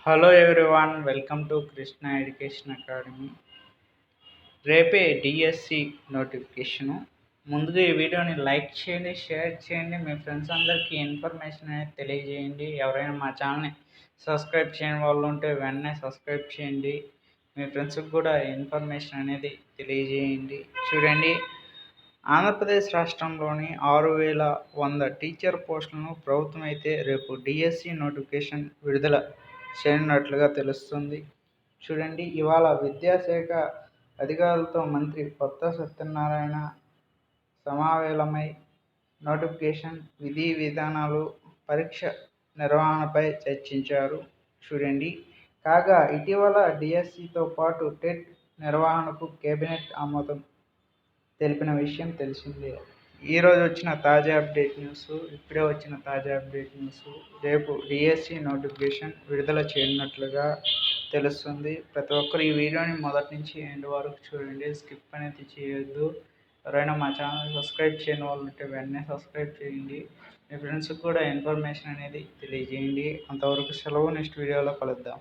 Hello everyone, welcome to Krishna education academy. రేపే DSC notification. ముందుగా ఈ వీడియోని లైక్ చేయండి, షేర్ చేయండి, మీ ఫ్రెండ్స్ అందరికీ ఇన్ఫర్మేషన్ అనేది తెలియజేయండి. ఎవరైనా మా ఛానల్ని సబ్స్క్రైబ్ చేయని వాళ్ళు ఉంటే వెంటనే సబ్స్క్రైబ్ చేయండి. మీ ఫ్రెండ్స్కి కూడా ఇన్ఫర్మేషన్ అనేది తెలియజేయండి. చూడండి, ఆంధ్రప్రదేశ్ రాష్ట్రంలోని 6100 టీచర్ పోస్టులను ప్రభుత్వం అయితే రేపు డిఎస్సి నోటిఫికేషన్ విడుదల చేయనున్నట్లుగా తెలుస్తుంది. చూడండి, ఇవాళ విద్యాశాఖ అధికారులతో మంత్రి కొత్త సత్యనారాయణ సమావేశమై నోటిఫికేషన్, విధి విధానాలు, పరీక్ష నిర్వహణపై చర్చించారు. చూడండి, కాగా ఇటీవల డిఎస్సితో పాటు టెట్ నిర్వహణకు కేబినెట్ ఆమోదం తెలిపిన విషయం తెలిసిందే. ఈరోజు వచ్చిన తాజా అప్డేట్ న్యూస్, ఇప్పుడే వచ్చిన తాజా అప్డేట్ న్యూస్, రేపు డిఎస్సి నోటిఫికేషన్ విడుదల చేయనున్నట్లుగా తెలుస్తుంది. ప్రతి ఒక్కరు ఈ వీడియోని మొదటి నుంచి ఎండ్ వరకు చూడండి, స్కిప్ అనేది చేయొద్దు. ఎవరైనా మా ఛానల్ సబ్స్క్రైబ్ చేయని వాళ్ళు ఉంటే వెంటనే సబ్స్క్రైబ్ చేయండి. మీ ఫ్రెండ్స్కి కూడా ఇన్ఫర్మేషన్ అనేది తెలియజేయండి. అంతవరకు సెలవు, నెక్స్ట్ వీడియోలో కలుద్దాం.